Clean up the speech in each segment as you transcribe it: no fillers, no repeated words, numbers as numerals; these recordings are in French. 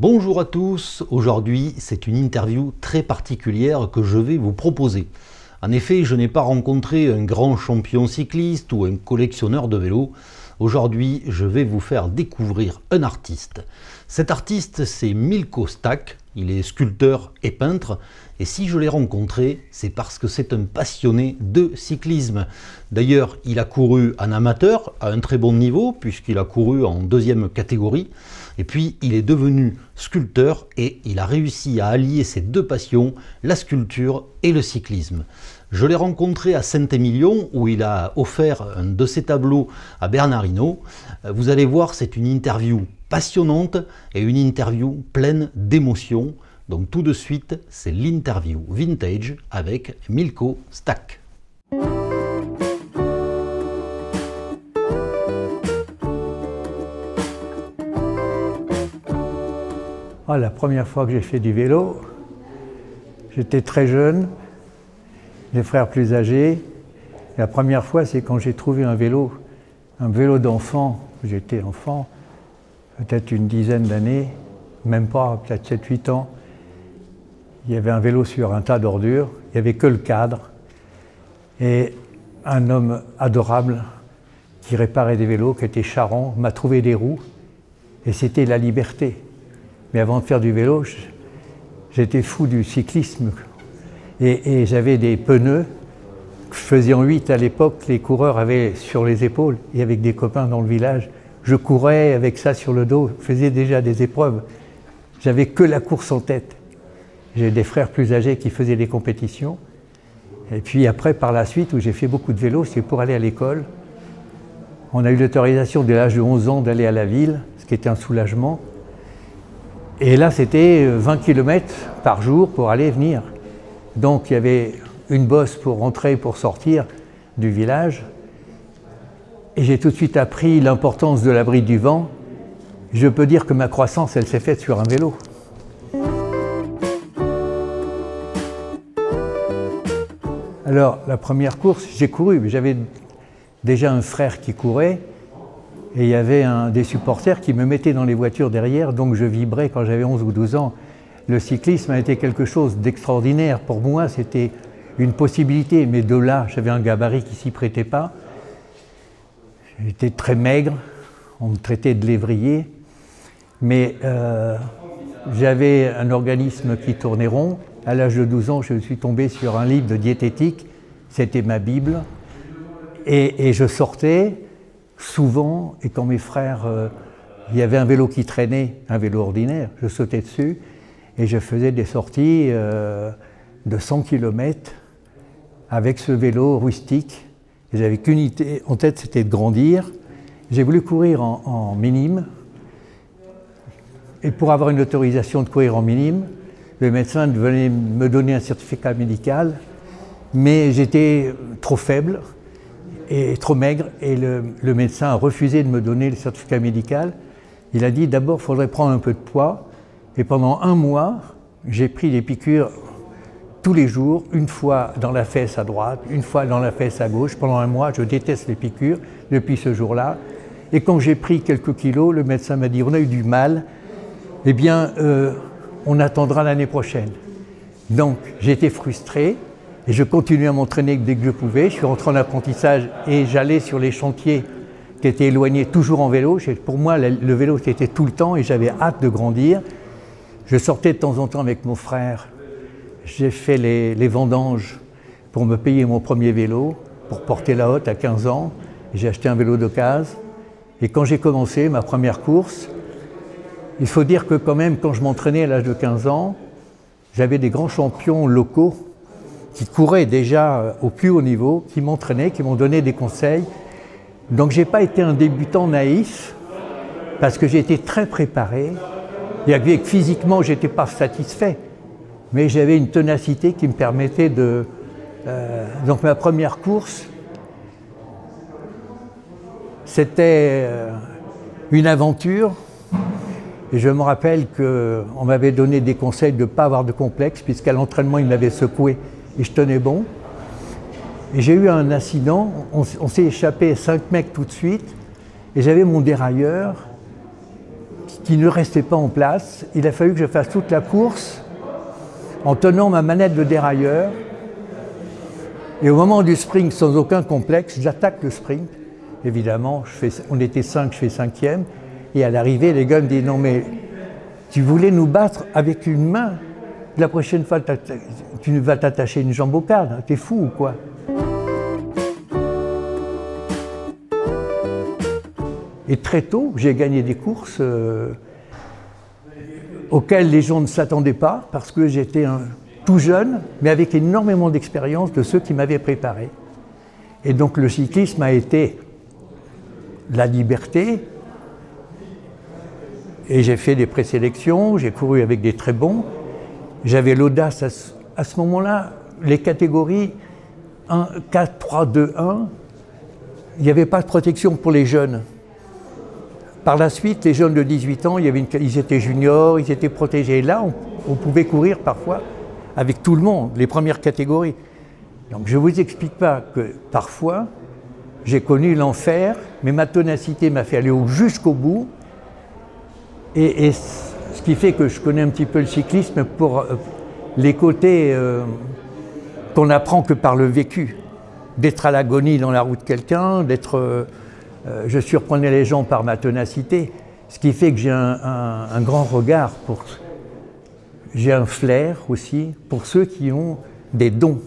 Bonjour à tous, aujourd'hui c'est une interview très particulière que je vais vous proposer. En effet, je n'ai pas rencontré un grand champion cycliste ou un collectionneur de vélos. Aujourd'hui, je vais vous faire découvrir un artiste. Cet artiste, c'est Milko Stak. Il est sculpteur et peintre. Et si je l'ai rencontré, c'est parce que c'est un passionné de cyclisme. D'ailleurs, il a couru en amateur à un très bon niveau, puisqu'il a couru en deuxième catégorie. Et puis, il est devenu sculpteur et il a réussi à allier ces deux passions, la sculpture et le cyclisme. Je l'ai rencontré à Saint-Émilion où il a offert un de ses tableaux à Bernard Hinault. Vous allez voir, c'est une interview passionnante et une interview pleine d'émotions. Donc tout de suite, c'est l'interview vintage avec Milko Stak. La première fois que j'ai fait du vélo, j'étais très jeune, des frères plus âgés. La première fois, c'est quand j'ai trouvé un vélo d'enfant. J'étais enfant, peut-être une dizaine d'années, même pas, peut-être 7-8 ans. Il y avait un vélo sur un tas d'ordures, il n'y avait que le cadre. Et un homme adorable qui réparait des vélos, qui était charron, m'a trouvé des roues. Et c'était la liberté. Mais avant de faire du vélo, j'étais fou du cyclisme. Et j'avais des pneus que je faisais en 8 à l'époque, les coureurs avaient sur les épaules. Et avec des copains dans le village, je courais avec ça sur le dos, je faisais déjà des épreuves. J'avais que la course en tête. J'ai des frères plus âgés qui faisaient des compétitions. Et puis après, par la suite, où j'ai fait beaucoup de vélo, c'est pour aller à l'école. On a eu l'autorisation dès l'âge de 11 ans d'aller à la ville, ce qui était un soulagement. Et là, c'était 20 km par jour pour aller et venir. Donc, il y avait une bosse pour rentrer, pour sortir du village. Et j'ai tout de suite appris l'importance de l'abri du vent. Je peux dire que ma croissance, elle s'est faite sur un vélo. Alors, la première course, j'ai couru. J'avais déjà un frère qui courait. Et il y avait des supporters qui me mettaient dans les voitures derrière, donc je vibrais quand j'avais 11 ou 12 ans. Le cyclisme a été quelque chose d'extraordinaire. Pour moi, c'était une possibilité, mais de là, j'avais un gabarit qui s'y prêtait pas. J'étais très maigre, on me traitait de lévrier, mais j'avais un organisme qui tournait rond. À l'âge de 12 ans, je suis tombé sur un livre de diététique, c'était ma Bible, et je sortais souvent, et quand mes frères, il y avait un vélo qui traînait, un vélo ordinaire, je sautais dessus et je faisais des sorties de 100 km avec ce vélo rustique. J'avais qu'une idée en tête, c'était de grandir. J'ai voulu courir en minime et pour avoir une autorisation de courir en minime, le médecin venait me donner un certificat médical, mais j'étais trop faible et trop maigre, et le médecin a refusé de me donner le certificat médical. Il a dit d'abord il faudrait prendre un peu de poids, et pendant un mois, j'ai pris des piqûres tous les jours, une fois dans la fesse à droite, une fois dans la fesse à gauche. Pendant un mois, je déteste les piqûres depuis ce jour-là. Et quand j'ai pris quelques kilos, le médecin m'a dit on a eu du mal, eh bien on attendra l'année prochaine. Donc j'étais frustré. Et je continuais à m'entraîner dès que je pouvais. Je suis rentré en apprentissage et j'allais sur les chantiers qui étaient éloignés, toujours en vélo. Pour moi, le vélo, c'était tout le temps et j'avais hâte de grandir. Je sortais de temps en temps avec mon frère. J'ai fait les vendanges pour me payer mon premier vélo, pour porter la hotte à 15 ans. J'ai acheté un vélo d'occasion. Et quand j'ai commencé ma première course, il faut dire que quand même, quand je m'entraînais à l'âge de 15 ans, j'avais des grands champions locaux qui couraient déjà au plus haut niveau, qui m'entraînaient, qui m'ont donné des conseils. Donc je n'ai pas été un débutant naïf, parce que j'ai été très préparé. Et que physiquement, je n'étais pas satisfait, mais j'avais une ténacité qui me permettait de... Donc ma première course, c'était une aventure. Et je me rappelle qu'on m'avait donné des conseils de ne pas avoir de complexe, puisqu'à l'entraînement, il m'avait secoué. Et je tenais bon. Et j'ai eu un incident, on s'est échappé 5 mecs tout de suite, et j'avais mon dérailleur qui ne restait pas en place. Il a fallu que je fasse toute la course en tenant ma manette de dérailleur. Et au moment du sprint, sans aucun complexe, j'attaque le sprint. Évidemment, on était 5, je fais 5e. Et à l'arrivée, les gars me disent « Non mais, tu voulais nous battre avec une main. La prochaine fois, tu vas t'attacher une jambe au cadre. T'es fou ou quoi ?» Et très tôt, j'ai gagné des courses auxquelles les gens ne s'attendaient pas, parce que j'étais tout jeune, mais avec énormément d'expérience de ceux qui m'avaient préparé. Et donc le cyclisme a été la liberté, et j'ai fait des présélections, j'ai couru avec des très bons. J'avais l'audace à ce moment-là, les catégories 1, 4, 3, 2, 1, il n'y avait pas de protection pour les jeunes. Par la suite, les jeunes de 18 ans, ils étaient juniors, ils étaient protégés. Et là, on pouvait courir parfois avec tout le monde, les premières catégories. Donc je ne vous explique pas que parfois, j'ai connu l'enfer, mais ma ténacité m'a fait aller jusqu'au bout. Et ce qui fait que je connais un petit peu le cyclisme pour les côtés qu'on n'apprend que par le vécu. D'être à l'agonie dans la roue de quelqu'un, je surprenais les gens par ma ténacité, ce qui fait que j'ai un grand regard j'ai un flair aussi pour ceux qui ont des dons.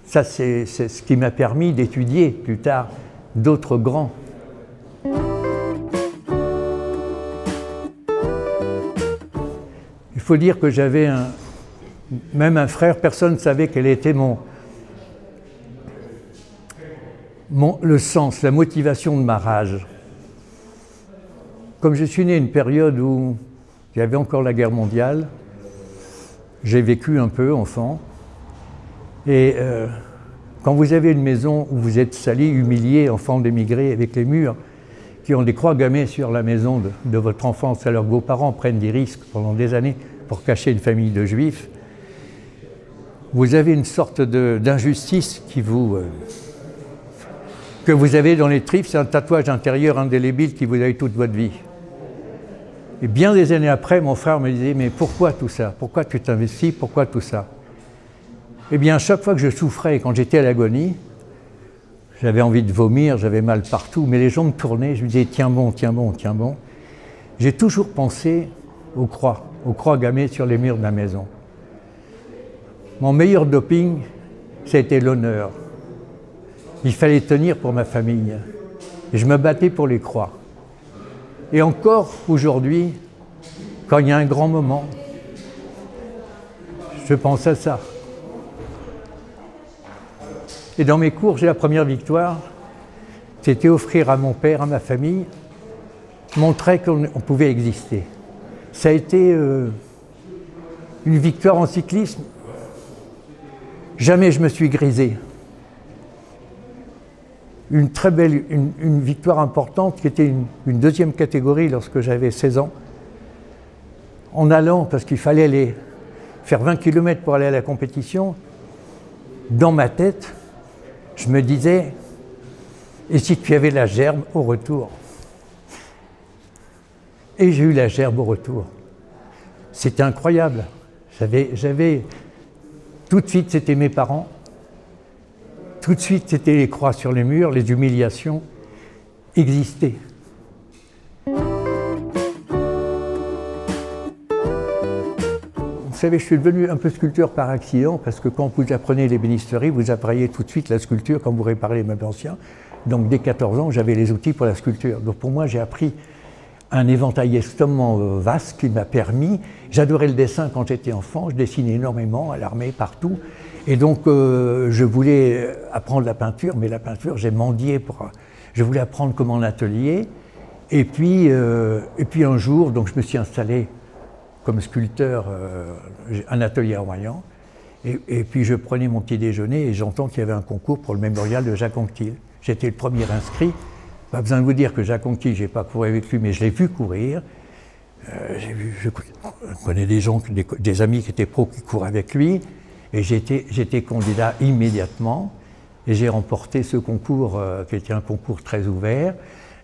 Ça, c'est ce qui m'a permis d'étudier plus tard d'autres grands. Il faut dire que j'avais même un frère, personne ne savait quel était le sens, la motivation de ma rage. Comme je suis né à une période où il y avait encore la guerre mondiale, j'ai vécu un peu enfant. Et quand vous avez une maison où vous êtes sali, humilié, enfant d'émigrés, avec les murs qui ont des croix gammées sur la maison de votre enfance, alors que vos parents prennent des risques pendant des années pour cacher une famille de juifs, vous avez une sorte d'injustice que vous avez dans les tripes. C'est un tatouage intérieur indélébile qui vous avez toute votre vie. Et bien des années après, mon frère me disait « Mais pourquoi tout ça? Pourquoi tu t'investis? Pourquoi tout ça ?» Eh bien, à chaque fois que je souffrais, quand j'étais à l'agonie, j'avais envie de vomir, j'avais mal partout, mais les gens me tournaient, je me disais « Tiens bon, tiens bon, tiens bon ». J'ai toujours pensé aux croix gammées sur les murs de la maison. Mon meilleur doping, c'était l'honneur. Il fallait tenir pour ma famille. Et je me battais pour les croix. Et encore aujourd'hui, quand il y a un grand moment, je pense à ça. Et dans mes cours, j'ai la première victoire, c'était offrir à mon père, à ma famille, montrer qu'on pouvait exister. Ça a été une victoire en cyclisme. Jamais je me suis grisé. Une très belle, une victoire importante qui était une deuxième catégorie lorsque j'avais 16 ans. En allant, parce qu'il fallait aller faire 20 km pour aller à la compétition, dans ma tête, je me disais, et si tu avais la gerbe au retour? Et j'ai eu la gerbe au retour. C'était incroyable. Tout de suite, c'était mes parents. Tout de suite, c'était les croix sur les murs, les humiliations existaient. Vous savez, je suis devenu un peu sculpteur par accident, parce que quand vous apprenez l'ébénisterie, vous appreniez tout de suite la sculpture quand vous réparez les meubles anciens. Donc dès 14 ans, j'avais les outils pour la sculpture. Donc pour moi, j'ai appris un éventail extrêmement vaste qui m'a permis. J'adorais le dessin quand j'étais enfant, je dessinais énormément à l'armée, partout. Et donc je voulais apprendre la peinture, mais la peinture, j'ai mendié je voulais apprendre comme en atelier. Et puis un jour, donc je me suis installé comme sculpteur, un atelier à Royan. Et puis je prenais mon petit déjeuner et j'entends qu'il y avait un concours pour le mémorial de Jacques Anquetil. J'étais le premier inscrit. Pas besoin de vous dire que Jacques Anquetil, je n'ai pas couru avec lui, mais je l'ai vu courir. Je connais des gens, des amis qui étaient pros qui courent avec lui. Et j'étais candidat immédiatement. Et j'ai remporté ce concours qui était un concours très ouvert.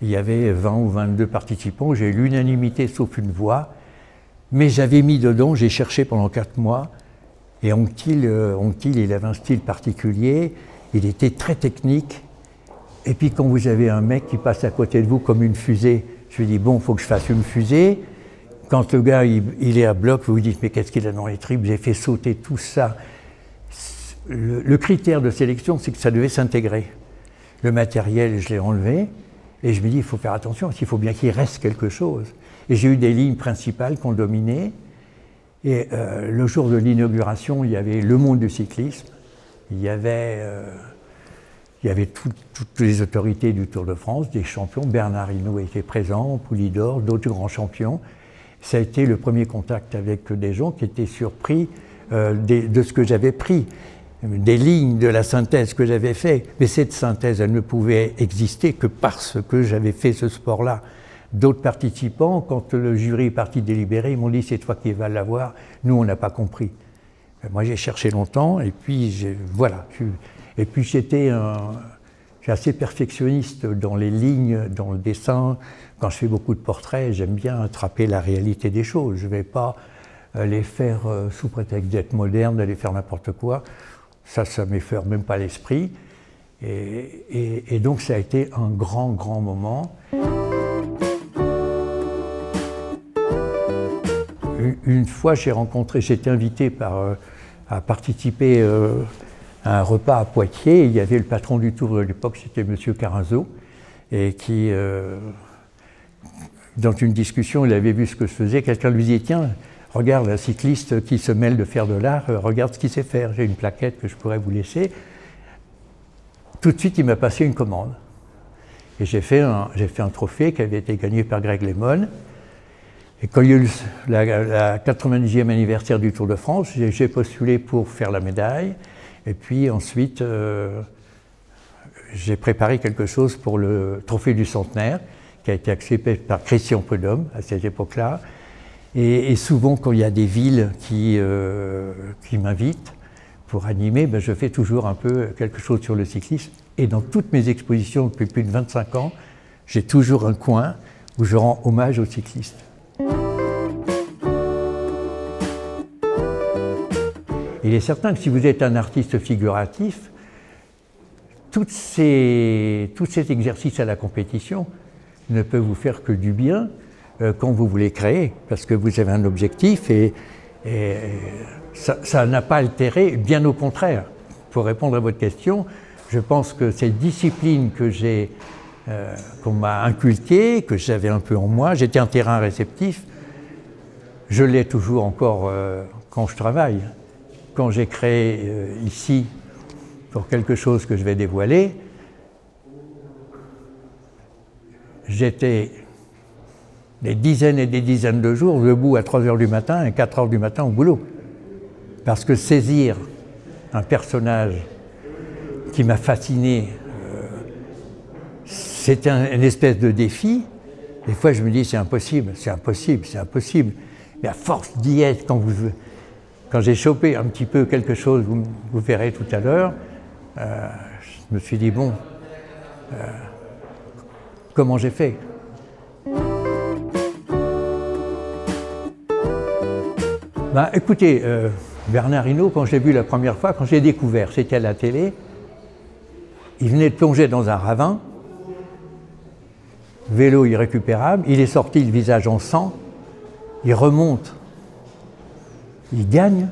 Il y avait 20 ou 22 participants, j'ai eu l'unanimité sauf une voix, mais j'avais mis dedans, j'ai cherché pendant 4 mois, et Anquetil, il avait un style particulier, il était très technique, et puis quand vous avez un mec qui passe à côté de vous comme une fusée, je lui dis bon, il faut que je fasse une fusée. Quand le gars il est à bloc, vous vous dites mais qu'est-ce qu'il a dans les tripes, j'ai fait sauter tout ça. Le critère de sélection, c'est que ça devait s'intégrer. Le matériel, je l'ai enlevé, et je me dis il faut faire attention, parce qu'il faut bien qu'il reste quelque chose. Et j'ai eu des lignes principales qu'on dominait, et le jour de l'inauguration, il y avait le monde du cyclisme, il y avait toutes les autorités du Tour de France, des champions. Bernard Hinault était présent, Poulidor, d'autres grands champions. Ça a été le premier contact avec des gens qui étaient surpris de ce que j'avais pris, des lignes de la synthèse que j'avais fait. Mais cette synthèse, elle ne pouvait exister que parce que j'avais fait ce sport-là. D'autres participants, quand le jury est parti délibérer, ils m'ont dit « c'est toi qui vas l'avoir ». Nous, on n'a pas compris. Moi, j'ai cherché longtemps et puis voilà. Et puis j'étais assez perfectionniste dans les lignes, dans le dessin. Quand je fais beaucoup de portraits, j'aime bien attraper la réalité des choses. Je ne vais pas les faire sous prétexte d'être moderne, d'aller faire n'importe quoi. Ça ne m'effleure même pas l'esprit. Et donc ça a été un grand, grand moment. Une fois, j'étais invité à participer à un repas à Poitiers. Il y avait le patron du Tour de l'époque, c'était M. Carinzo, et qui, dans une discussion, il avait vu ce que je faisais. Quelqu'un lui dit « Tiens, regarde un cycliste qui se mêle de faire de l'art, regarde ce qu'il sait faire, j'ai une plaquette que je pourrais vous laisser ». Tout de suite, il m'a passé une commande. Et j'ai fait un trophée qui avait été gagné par Greg LeMond. Et quand il y a eu la 90e anniversaire du Tour de France, j'ai postulé pour faire la médaille. Et puis ensuite, j'ai préparé quelque chose pour le trophée du centenaire, qui a été accepté par Christian Prudhomme à cette époque-là. Et souvent, quand il y a des villes qui m'invitent pour animer, ben, je fais toujours un peu quelque chose sur le cyclisme. Et dans toutes mes expositions depuis plus de 25 ans, j'ai toujours un coin où je rends hommage aux cyclistes. Il est certain que si vous êtes un artiste figuratif, tous ces exercices à la compétition ne peuvent vous faire que du bien quand vous voulez créer, parce que vous avez un objectif et ça n'a pas altéré, bien au contraire. Pour répondre à votre question, je pense que cette discipline qu'on m'a inculquée, que j'avais un peu en moi, j'étais un terrain réceptif, je l'ai toujours encore quand je travaille. Quand j'ai créé ici, pour quelque chose que je vais dévoiler, j'étais des dizaines et des dizaines de jours debout à 3 h du matin et 4 h du matin au boulot. Parce que saisir un personnage qui m'a fasciné, c'était une espèce de défi. Des fois, je me dis, c'est impossible, c'est impossible, c'est impossible. Mais à force d'y être, quand j'ai chopé un petit peu quelque chose, vous verrez tout à l'heure, je me suis dit, bon, comment j'ai fait? Ben, écoutez, Bernard Hinault, quand je l'ai vu la première fois, quand j'ai découvert, c'était à la télé, il venait de plonger dans un ravin, vélo irrécupérable, il est sorti le visage en sang, il remonte, il gagne.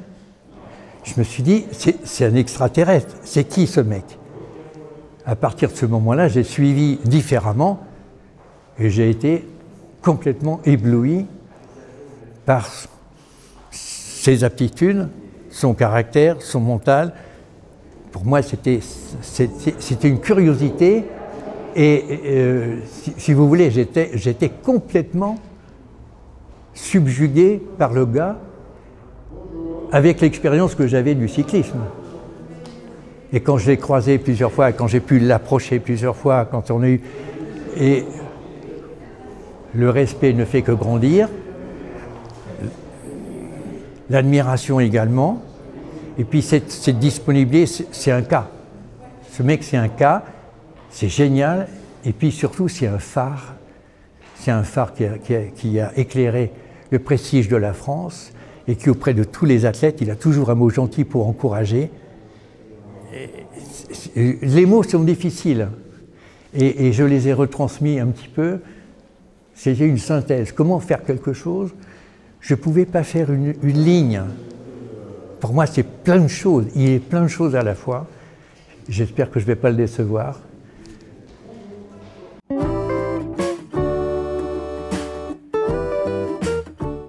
Je me suis dit, c'est un extraterrestre, c'est qui ce mec? À partir de ce moment-là, j'ai suivi différemment et j'ai été complètement ébloui par ses aptitudes, son caractère, son mental. Pour moi, c'était une curiosité et si vous voulez, j'étais complètement subjugué par le gars avec l'expérience que j'avais du cyclisme. Et quand je l'ai croisé plusieurs fois, quand j'ai pu l'approcher plusieurs fois, quand on a eu... Et le respect ne fait que grandir, l'admiration également, et puis cette disponibilité, c'est un cas. Ce mec, c'est un cas, c'est génial, Et puis surtout, c'est un phare qui a éclairé le prestige de la France et qui, auprès de tous les athlètes, il a toujours un mot gentil pour encourager. Les mots sont difficiles et je les ai retransmis un petit peu. C'était une synthèse. Comment faire quelque chose? Je ne pouvais pas faire une ligne. Pour moi, c'est plein de choses. Il est plein de choses à la fois. J'espère que je ne vais pas le décevoir.